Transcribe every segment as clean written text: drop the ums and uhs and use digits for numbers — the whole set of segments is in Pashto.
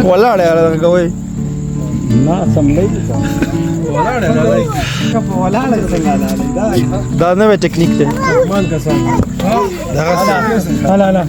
ولاړ یاره کوي نه سملای دا نوې ټیکنیک دی لا لا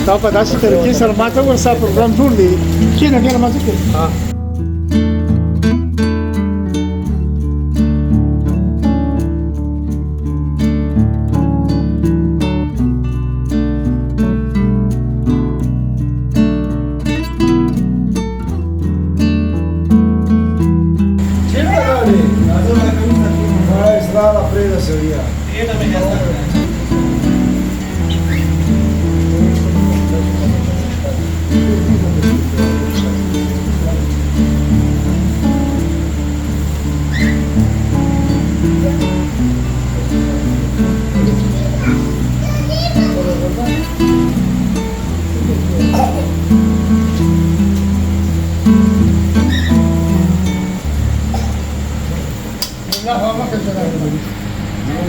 دا په داسې طریقې سره ماته ورسا پروګرام جوړ دی چې نه ډیر مزه کوي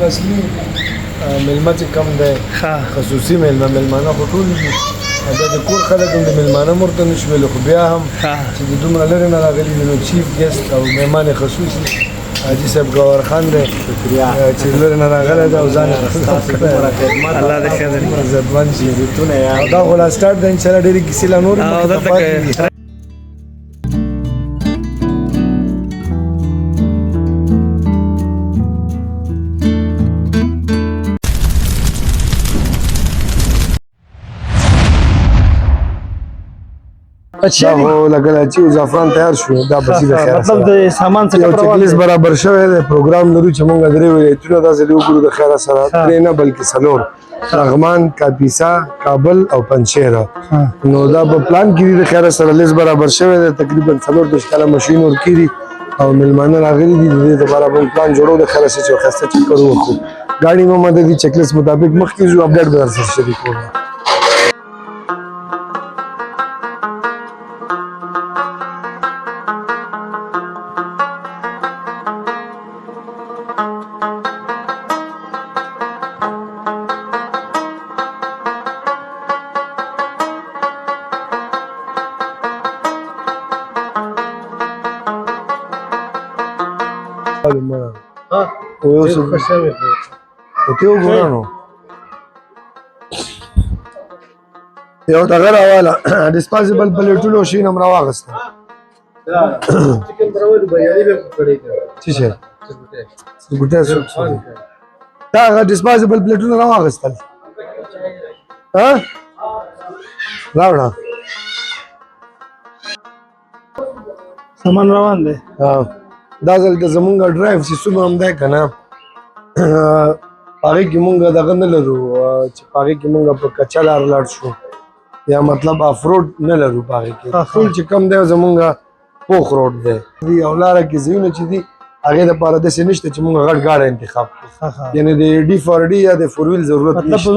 اصلي ملمه چې کم دی خصوصي ملمانه خو ټول دي دا د کور خلک هم د ملمانه مرته نه شمېلو خو بیا هم چې د دومره لرې نه راغلي دي نو چیف ګیسټ او مهمان خصوصي حاجي صاحب ګوهر خان دی چې لرې نه راغلی دی او ځان الله دې ښه درکړي عزتمند شي دا خو لا سټارټ دی انشاءالله ډېرې کیسې لا نورې مخکې پاتې دي اچھا لګل چې زعفران تیار شو دا بچی د خیر مطلب د سامان څخه یو چیک لیست برابر شوی دی پروګرام لرو چې موږ درې ولایتونه داسې دی وګورو د خیر سره درې نه بلکې څلور لغمان کاپیسا کابل او پنجشیر نو دا په پلان کې د خیر سره لیست برابر شوی دی تقریبا څلور د ښکلا ماشین ورکړي او ملمانه راغلي دي د دې لپاره موږ پلان جوړو د خیر سره چې خسته چک کرو وکړو ګاډي مو مددي چیک لیست مطابق مخکې جو اپډیټ به سره شریک کوو یو دغه راواله ډسپازیبل پلیټونو شي نم راواغسته चिकन बराबर बिरयानी में पड़ेगा څه شي ګوټه سو دا هغه ډسپازیبل پلیټونه راواغستل ها راوړه सामान روان دی دا ځل د زمونږ ډرایو چې څومره هم دی که نه هغې کې مونږ دغه نه لرو چې په هغې کې مونږ په کچه لار لاړ شو یا مطلب افروډ نه لرو په هغې کې ټول چې کم دی زمونږ پوخ روډ دی او لاره کې ځایونه چې دي هغې دپاره داسې نشته چې مونږ غټ ګاډی انتخاب کړو یعنې د ډي فور ډي یا د فور ویل ضرورت نشته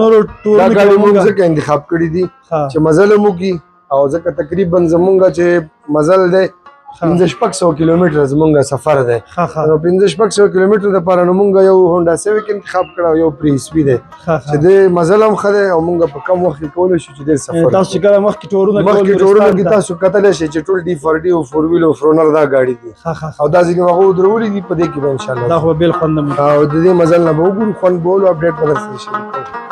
دا ګاډي مونږ ځکه انتخاب کړي دي چې مزل هم وکړي او ځکه تقریبا زمونږ چې مزل دی 500 کیلومتر زمونږ سفر دی نو 500 کیلومتر دپاره نو مونږ یو هونډا سیویک انتخاب کړه او یو پریسوي دی چې د مزل هم ښه دی او مونږ په کم وخت کې کولی شو چې ډېر سفر تاسو چې کله مخکې ټورونه کې تاسو کتلی شئ چې ټول ډي فور ډي او فور ویل او فرونر دا ګاډي دي او دا ځینې هغه ودرولي دي په دې کې به انشاءالله دا خو بیل خوند او د دې مزل نه به وګورو خوند به ولو اپډیټ به درسره شریکوو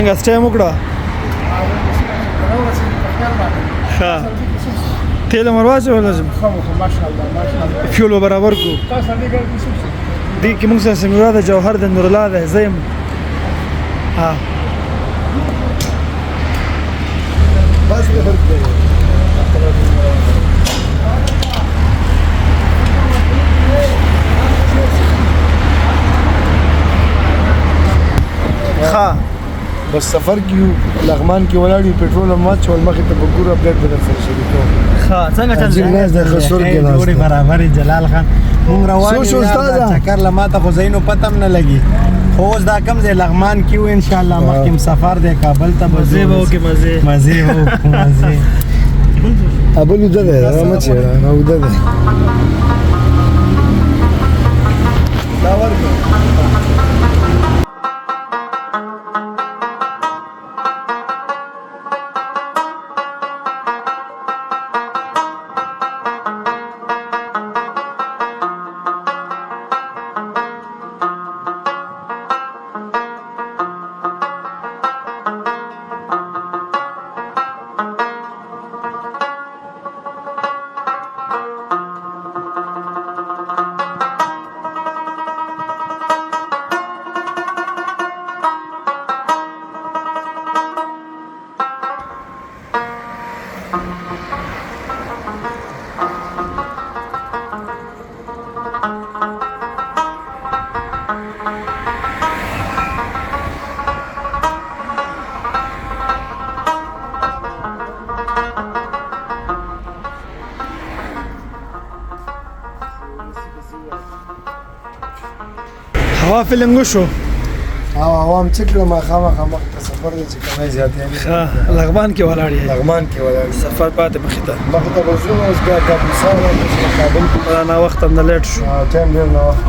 څنګه سټیم وکړه ښه تیل هم ورواچوه لازم فیول به برابر کړو دې کې موږ سره سمیرا ده جوهر ده نورالله ده زه یم بس ښه بس سفر کې یو لغمان کې ولاړ یو پټرول هم واچول مخې ته به ګورو اپډیټ به درسره شریکوم ښه څنګه چل دی خسور کې ډوډۍ برابر جلال خان مونږ روان یو چکر له ماته خو ځایونو پته هم نه لګي خو اوس دا کم ځای لغمان کې وو انشاءالله مخکې مسافر دی کابل ته به مزې به وکړې مزې به وکړو مزې ابل اوده دی رامه چې اوده دی دا ورکړه هوا فیلنګ وشو او عوام چې کله ما خامخا مخ ته سفر دی چې کمې زیاتې ښه لغمان کې ولاړ یې لغمان کې ولاړ سفر پاتې مخې ته مخ ته به ځو اوس بیا کاپیسا او کابل کې نه وخت هم نه لیټ شو ټایم ډېر نه وخت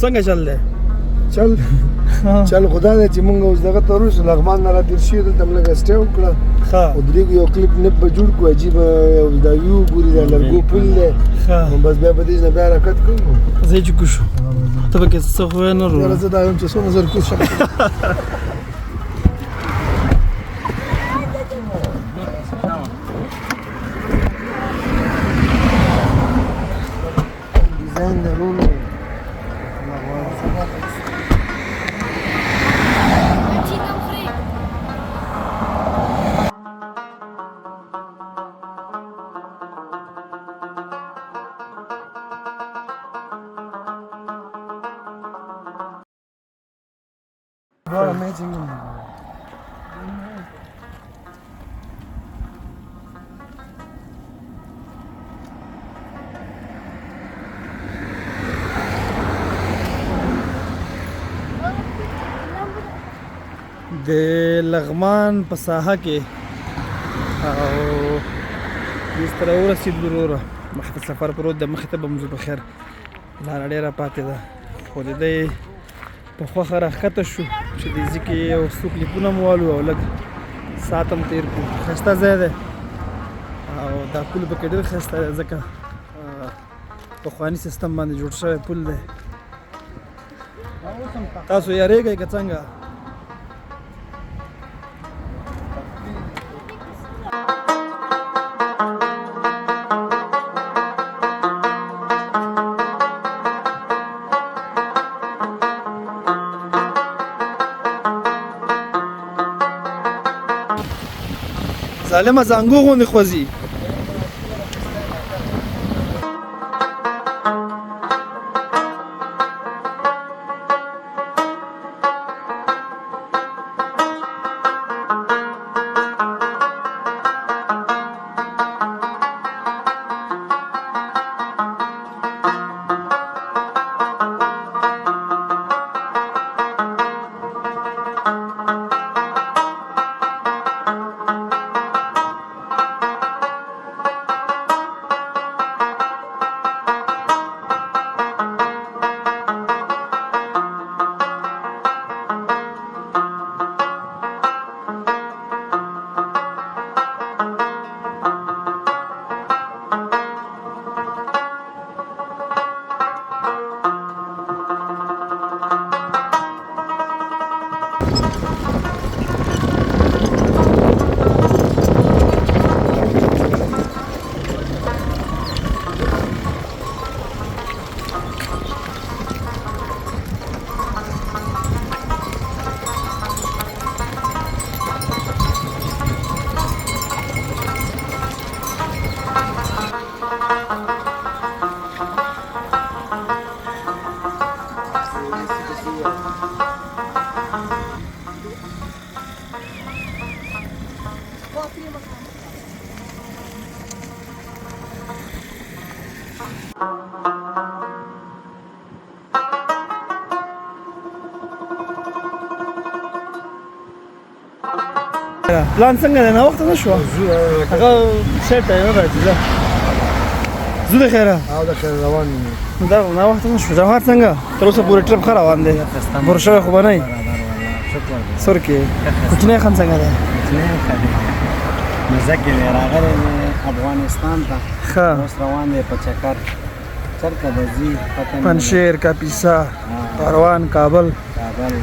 څنګه چل دی چل خدا دې چې مونږ اوس دغه ته ورسو لغمان نه راتېر شوي دلته مو لږ سټې وکړه ښه ودرېږو یو کلیپ نپ به جوړ کړو عجیبه دا ویو ګوري دا لرګو پل دی ښه نو بس بیا به دې نه بیا حرکت کوو زه چې کوشو ته پکې څه خو یې نه یاره ورو زه دا یم چې څومره زر کوز شم ډیزاین د رولو What amazing. د لغمان په ساحه کې او د ستره ورسېد وروره مخې ته سفر پروت د مخې ته به مو په خیر لاره ډېره پاتې ده خو د دې په خوښه راښکته شو چې د ځي کې یو څو کلیپونه مو والو او لږ ساعت هم تېر کړو ښایسته ځای دی او دا پل پکې ډېر ښایسته دی ځکه پخواني سیستم باندې جوړ شوی پل دی تاسو یارېږئ که څنګه ظالمه زنګو غوندې خوځي پلان څنګه دی ناوخته نه شوه هغه سیټ دی نه راځي ځه زه د خیره او د خیر روان دا ناوخته نه شو جوهر څنګه تر اوسه پورې ټرپ ښه روان دی بور شوی خو به نه یې سر کې کوچنی خان څنګه دی مزه کې دی راغلی دی افغانستان ته ښه اوس روان دی په چکر چرته به ځي پته نه لګي. پنشیر کاپیسا کاروان کابل کابل